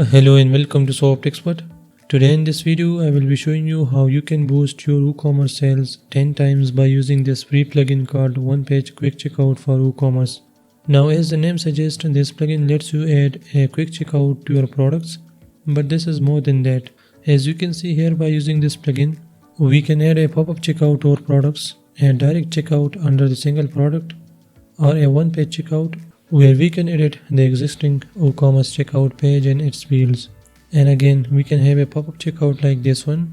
Hello and welcome to softexpert. Today in this video I will be showing you how you can boost your WooCommerce sales 10 times by using this free plugin called Onepage Quick Checkout for WooCommerce. Now, as the name suggests, this plugin lets you add a quick checkout to your products, but this is more than that. As you can see here, by using this plugin we can add a pop-up checkout to our products, a direct checkout under the single product, or a one-page checkout where we can edit the existing WooCommerce checkout page and its fields. And again, we can have a pop-up checkout like this one,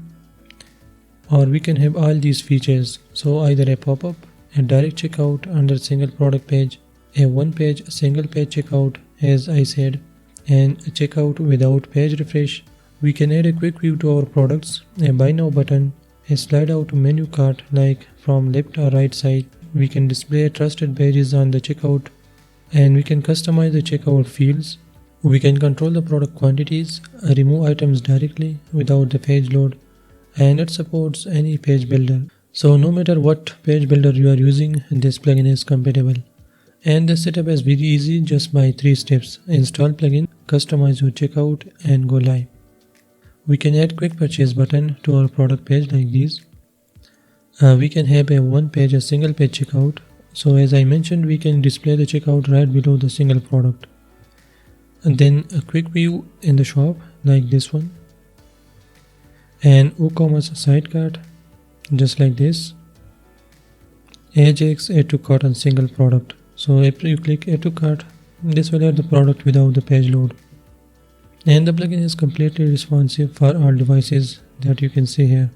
or we can have all these features. So either a pop-up, a direct checkout under single product page, a one-page single page checkout as I said, and a checkout without page refresh. We can add a quick view to our products, a buy now button, a slide out menu cart like from left or right side. We can display trusted pages on the checkout, and we can customize the checkout fields. We can control the product quantities, remove items directly without the page load, and it supports any page builder. So no matter what page builder you are using, this plugin is compatible. And the setup is very easy, just by 3 steps: install plugin, customize your checkout, and go live. We can add quick purchase button to our product page like these. We can have a one page, a single page checkout. So as I mentioned, we can display the checkout right below the single product. And then a quick view in the shop like this one. And WooCommerce site cart just like this. Ajax add to cart on single product. So if you click add to cart, this will add the product without the page load. And the plugin is completely responsive for all devices that you can see here.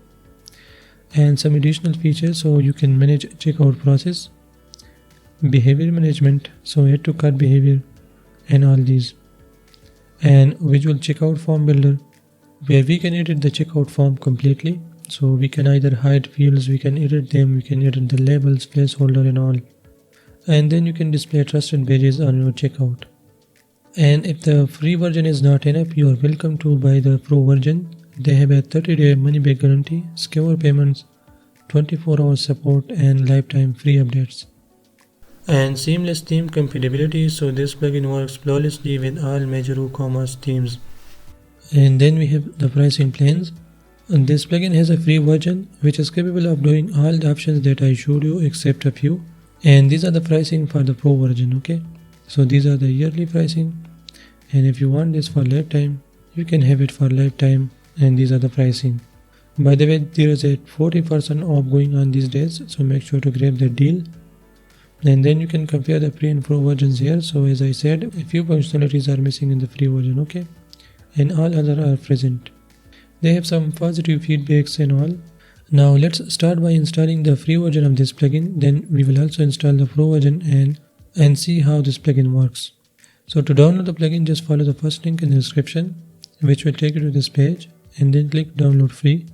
And some additional features, so you can manage checkout process, behavior management, so add to cart behavior and all these, and visual checkout form builder where we can edit the checkout form completely. So we can either hide fields, we can edit them, we can edit the labels, placeholder and all, and then you can display trusted pages on your checkout. And if the free version is not enough, you are welcome to buy the pro version. They have a 30-day money back guarantee, secure payments, 24-hour support, and lifetime free updates. And seamless theme compatibility, so this plugin works flawlessly with all major WooCommerce themes. And then we have the pricing plans. And this plugin has a free version which is capable of doing all the options that I showed you except a few. And these are the pricing for the pro version, okay? So these are the yearly pricing, and if you want this for lifetime, you can have it for lifetime, and these are the pricing. By the way, there is a 40% off going on these days, so make sure to grab the deal. And then you can compare the pre and pro versions here. So as I said, a few functionalities are missing in the free version, okay, and all other are present. They have some positive feedbacks and all. Now let's start by installing the free version of this plugin. Then we will also install the pro version and see how this plugin works. So to download the plugin, just follow the first link in the description, which will take you to this page, and then click download free,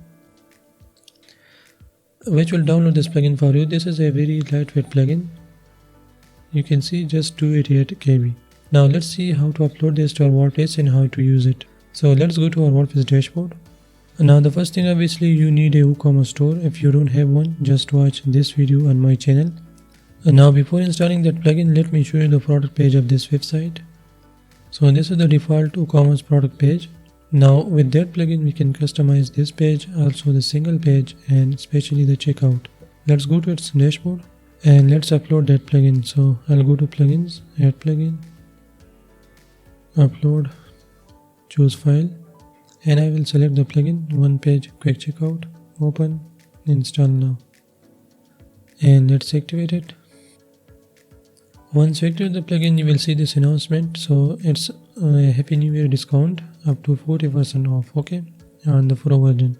which will download this plugin for you. This is a very lightweight plugin. You can see just 288 KB. Now let's see how to upload this to our WordPress and how to use it. So let's go to our WordPress dashboard. Now the first thing, obviously you need a WooCommerce store. If you don't have one, just watch this video on my channel. Now before installing that plugin, let me show you the product page of this website. So this is the default WooCommerce product page. Now with that plugin we can customize this page, also the single page, and especially the checkout. Let's go to its dashboard and let's upload that plugin. So I'll go to plugins, add plugin, upload, choose file, and I will select the plugin, one page quick checkout, open, install now, and let's activate it. Once you activate the plugin, you will see this announcement. So it's a Happy New Year discount up to 40% off, okay, on the pro version.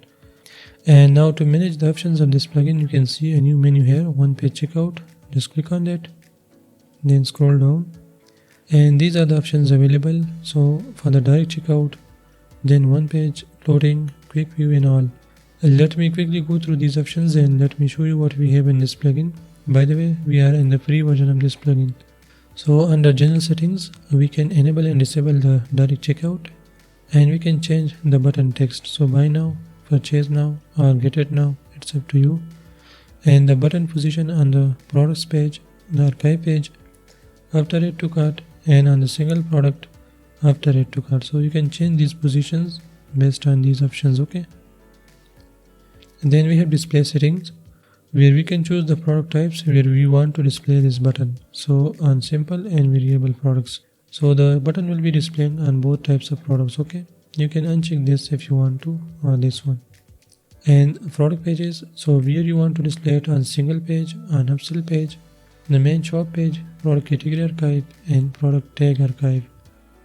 And now to manage the options of this plugin, you can see a new menu here, one page checkout. Just click on that, then scroll down, and these are the options available. So for the direct checkout, then one page, loading, quick view and all. Let me quickly go through these options and let me show you what we have in this plugin. By the way, we are in the free version of this plugin. So under general settings, we can enable and disable the direct checkout, and we can change the button text. So buy now, purchase now, or get it now, it's up to you. And the button position on the products page, the archive page, after add to cart, and on the single product, after add to cart. So you can change these positions based on these options. Okay. And then we have display settings, where we can choose the product types where we want to display this button. So on simple and variable products. So the button will be displayed on both types of products. Okay. You can uncheck this if you want to, or this one. And product pages, so where you want to display it on single page, on upsell page, the main shop page, product category archive, and product tag archive,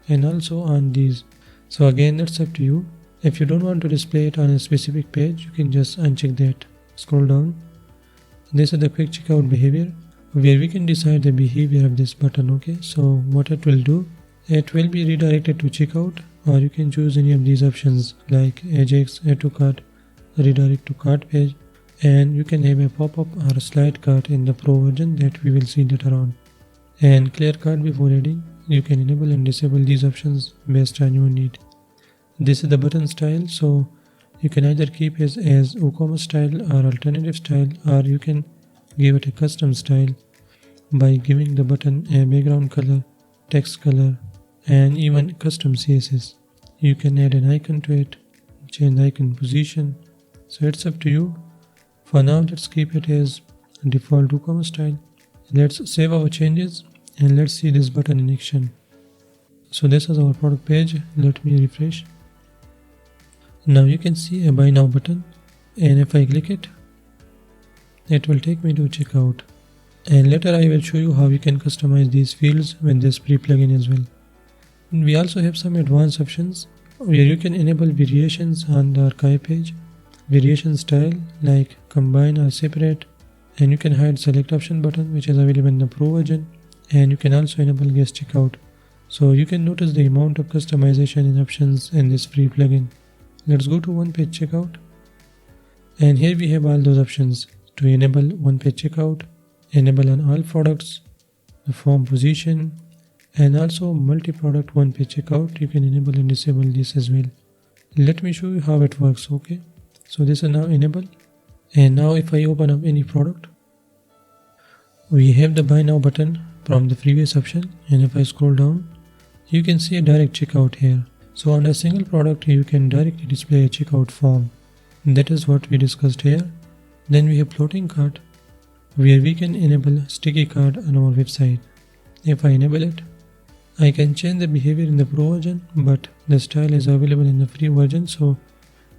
and also on these. So again, that's up to you. If you don't want to display it on a specific page, you can just uncheck that. Scroll down. This is the quick checkout behavior, where we can decide the behavior of this button. Okay, so what it will do, it will be redirected to checkout, or you can choose any of these options like Ajax, add to cart, redirect to cart page, and you can have a pop-up or a slide cart in the pro version that we will see later on. And clear cart before adding, you can enable and disable these options based on your need. This is the button style, so you can either keep it as WooCommerce style or alternative style, or you can give it a custom style by giving the button a background color, text color, and even custom CSS. You can add an icon to it, change the icon position, so it's up to you. For now, let's keep it as default WooCommerce style. Let's save our changes and let's see this button in action. So this is our product page. Let me refresh. Now you can see a buy now button, and if I click it, it will take me to checkout. And later I will show you how you can customize these fields with this pre-plugin as well. We also have some advanced options where you can enable variations on the archive page, variation style like combine or separate, and you can hide select option button, which is available in the pro version, and you can also enable guest checkout. So you can notice the amount of customization in options in this free plugin. Let's go to Onepage checkout, and here we have all those options to enable Onepage checkout, enable on all products, the form position, and also multi-product Onepage checkout. You can enable and disable this as well. Let me show you how it works. Okay, so this is now enabled, and now if I open up any product, we have the buy now button from the previous option, and if I scroll down, you can see a direct checkout here. So on a single product, you can directly display a checkout form. That is what we discussed here. Then we have floating cart, where we can enable sticky cart on our website. If I enable it, I can change the behavior in the pro version, but the style is available in the free version, so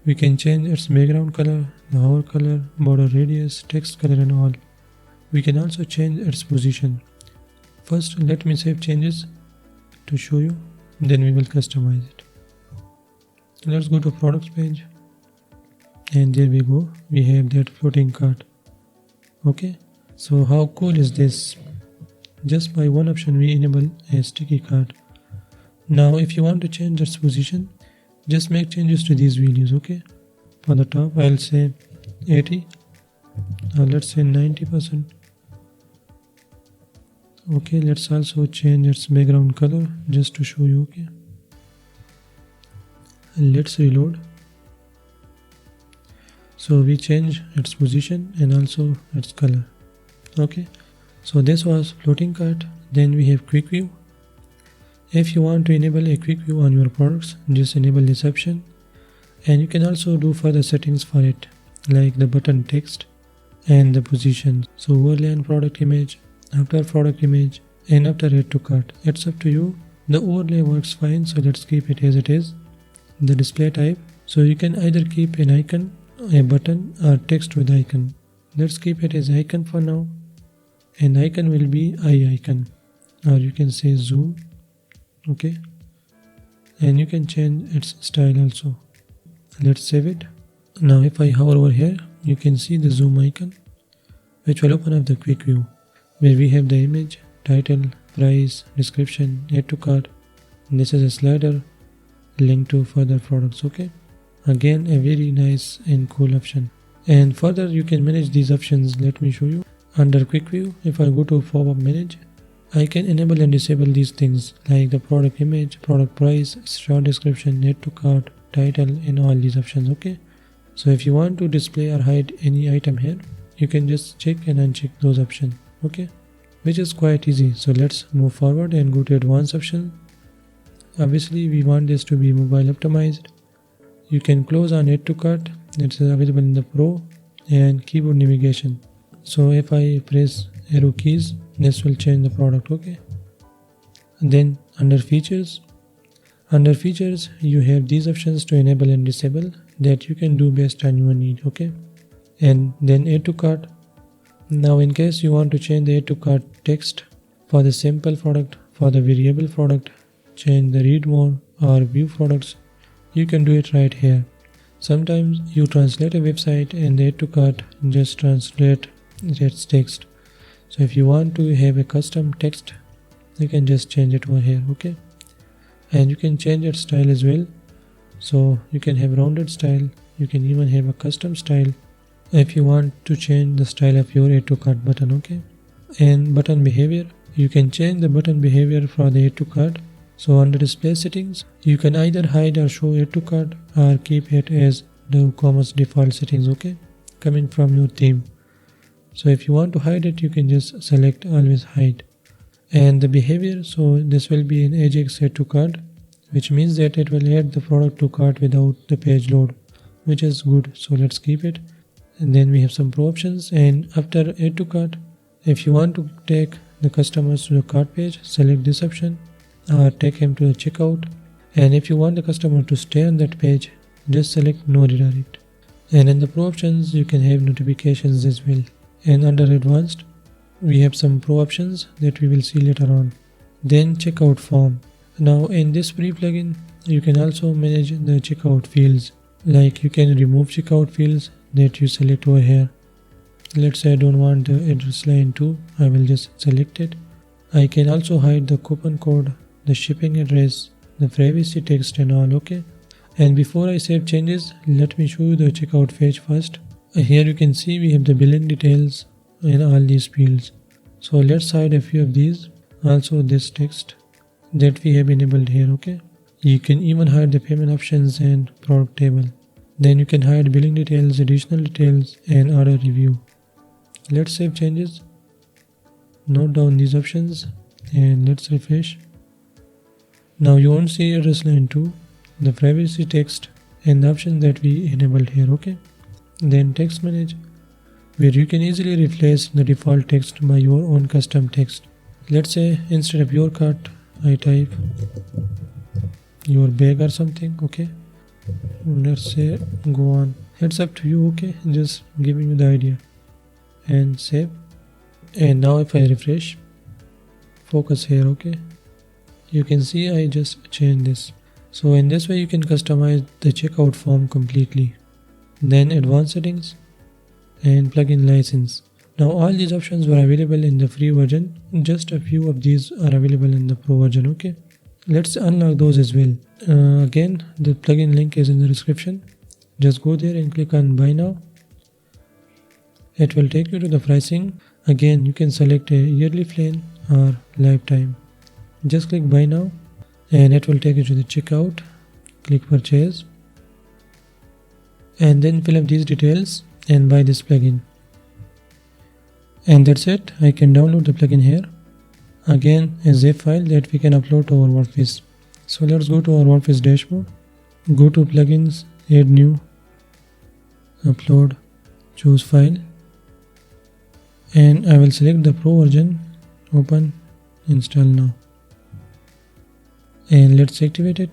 we can change its background color, the hover color, border radius, text color, and all. We can also change its position. First, let me save changes to show you, then we will customize it. Let's go to products page, and there we go, we have that floating cart. Okay, so how cool is this? Just by one option we enable a sticky cart. Now if you want to change its position, just make changes to these values. Okay, for the top I'll say 80, or let's say 90%. Okay, let's also change its background color just to show you. Okay, let's reload. So we change its position and also its color. Okay, so this was floating cart. Then we have quick view. If you want to enable a quick view on your products, just enable this option, and you can also do further settings for it, like the button text and the position. So overlay on product image, after product image, and after add to cart. It's up to you. The overlay works fine, so let's keep it as it is. The display type, so you can either keep an icon, a button, or text with icon. Let's keep it as icon for now, and icon will be eye icon, or you can say zoom. Okay, and you can change its style also. Let's save it. Now if I hover over here, you can see the zoom icon, which will open up the quick view, where we have the image, title, price, description, add to cart. This is a slider, link to further products. Okay, again a very nice and cool option. And further you can manage these options. Let me show you. Under quick view, if I go to Popup manage, I can enable and disable these things like the product image, product price, short description, add to cart, title, and all these options. Okay, so if you want to display or hide any item here, you can just check and uncheck those options. Okay, which is quite easy. So let's move forward and go to advanced option. Obviously we want this to be mobile optimized. You can close on add to cart. It's available in the Pro and keyboard navigation. So if I press arrow keys, this will change the product. Okay. And then under features you have these options to enable and disable that you can do based on your need. Okay. And then add to cart. Now in case you want to change the add to cart text for the sample product, for the variable product, change the read more or view products, you can do it right here. Sometimes you translate a website and the add to cart just translate its text. So if you want to have a custom text, you can just change it over here. Okay. And you can change its style as well. So you can have rounded style. You can even have a custom style if you want to change the style of your add to cart button. Okay. And button behavior, you can change the button behavior for the add to cart. So under display settings, you can either hide or show add to cart or keep it as the WooCommerce default settings. Okay, coming from your theme. So if you want to hide it, you can just select always hide. And the behavior, so this will be an Ajax add to cart, which means that it will add the product to cart without the page load, which is good. So let's keep it. And then we have some pro options. And after add to cart, if you want to take the customers to the cart page, select this option or take him to the checkout. And if you want the customer to stay on that page, just select no redirect. And in the pro options, you can have notifications as well. And under advanced, we have some pro options that we will see later on. Then checkout form. Now in this free plugin, you can also manage the checkout fields. Like you can remove checkout fields that you select over here. Let's say I don't want the address line 2, I will just select it. I can also hide the coupon code, the shipping address, the privacy text and all. Okay. And before I save changes, let me show you the checkout page first. Here you can see we have the billing details in all these fields. So let's hide a few of these. Also this text that we have enabled here. Okay. You can even hide the payment options and product table. Then you can hide billing details, additional details and order review. Let's save changes. Note down these options and let's refresh. Now you won't see address line 2, the privacy text and the option that we enabled here. Okay. Then text manage, where you can easily replace the default text by your own custom text. Let's say instead of your cart, I type your bag or something. Okay. Let's say go on. It's up to you. Okay. Just giving you the idea. And save. And now if I refresh, focus here. Okay. You can see I just changed this. So in this way you can customize the checkout form completely. Then advanced settings and plugin license. Now all these options were available in the free version. Just a few of these are available in the pro version. Okay. Let's unlock those as well. Again, the plugin link is in the description. Just go there and click on buy now. It will take you to the pricing. Again, you can select a yearly plan or lifetime. Just click buy now and it will take you to the checkout. Click purchase and then fill up these details and buy this plugin. And that's it. I can download the plugin here. Again, a zip file that we can upload to our WordPress. So let's go to our WordPress dashboard. Go to plugins, add new, upload, choose file. And I will select the pro version, open, install now. And let's activate it.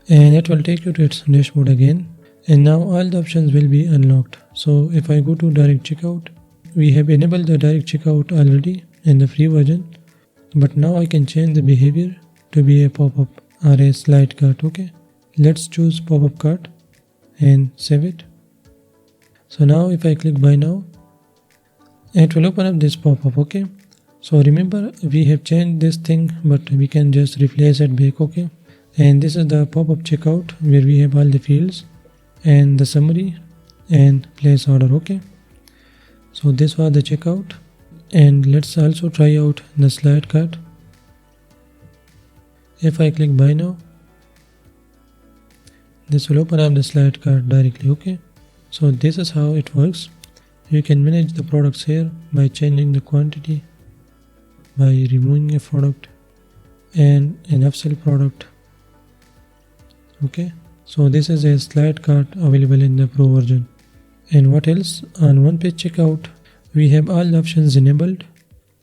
And it will take you to its dashboard again. And now all the options will be unlocked. So if I go to direct checkout, we have enabled the direct checkout already in the free version. But now I can change the behavior to be a pop-up or a slide cart. Okay. Let's choose pop-up cart and save it. So now if I click buy now, it will open up this pop-up. Okay. So remember we have changed this thing, but we can just replace it back. Okay. And this is the pop-up checkout where we have all the fields and the summary and place order. Okay. So this was the checkout. And let's also try out the slide cart. If I click buy now, this will open up the slide cart directly. Okay. So this is how it works. You can manage the products here by changing the quantity, by removing a product and an upsell product, Okay, so this is a slide cart available in the pro version. And what else? On Onepage checkout, we have all the options enabled.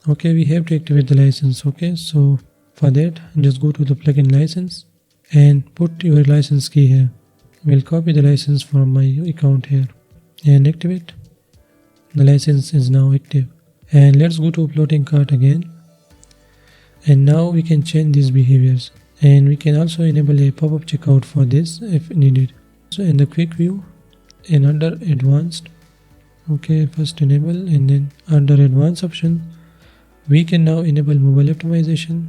Okay, we have to activate the license. Okay, so for that, just go to the plugin license and put your license key here. We'll copy the license from my account here and activate. The license is now active. And let's go to uploading cart again. And now we can change these behaviors. And we can also enable a pop-up checkout for this if needed. So in the quick view and under advanced, okay, first enable, and then under advanced option, we can now enable mobile optimization.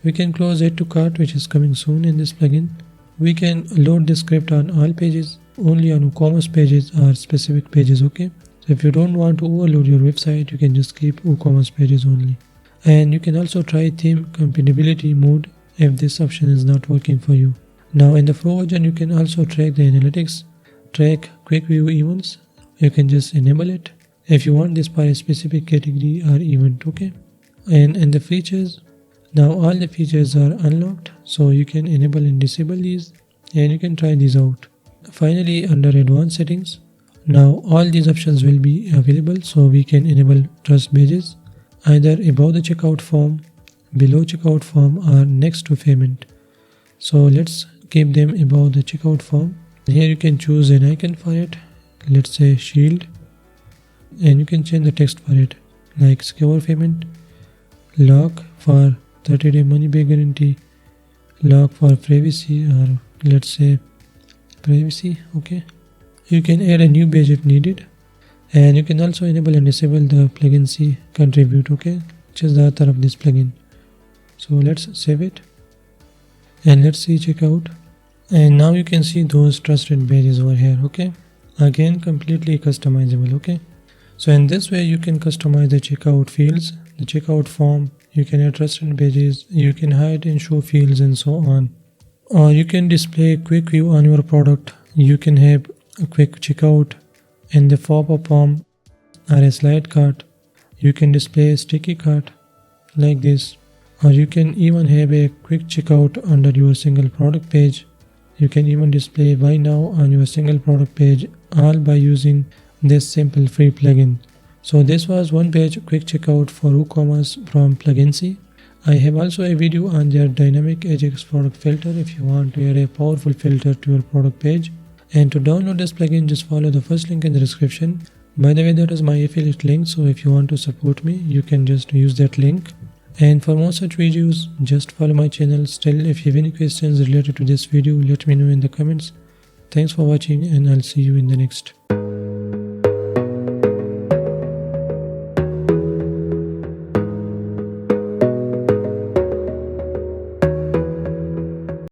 We can close add to cart, which is coming soon in this plugin. We can load the script on all pages, only on WooCommerce pages or specific pages. Okay, so if you don't want to overload your website, you can just keep WooCommerce pages only. And you can also try theme compatibility mode if this option is not working for you. Now in the pro version, you can also track the analytics, track quick view events. You can just enable it if you want this for a specific category or event. Okay, and in the features, now all the features are unlocked, so you can enable and disable these, and you can try these out. Finally, under advanced settings, now all these options will be available, so we can enable trust badges either above the checkout form, below checkout form, or next to payment. So let's keep them above the checkout form. Here you can choose an icon for it, let's say shield, and you can change the text for it like secure payment, lock for 30-day money back guarantee, lock for privacy, or let's say privacy. Okay, you can add a new badge if needed, and you can also enable and disable the plugin C contribute, okay, which is the author of this plugin. So let's save it and let's see checkout. And now you can see those trusted badges over here. Okay, again completely customizable. Okay, so in this way you can customize the checkout fields, the checkout form. You can add trusted badges, you can hide and show fields, and so on. Or you can display a quick view on your product. You can have a quick checkout in the pop-up form or a slide cart. You can display a sticky cart like this. Or you can even have a quick checkout under your single product page. You can even display buy now on your single product page, all by using this simple free plugin. So this was Onepage quick checkout for WooCommerce from plugin C. I have also a video on their dynamic Ajax product filter if you want to add a powerful filter to your product page. And to download this plugin, just follow the first link in the description. By the way, that is my affiliate link, so if you want to support me, you can just use that link. And for more such videos, just follow my channel. Still, if you have any questions related to this video, let me know in the comments. Thanks for watching, and I'll see you in the next.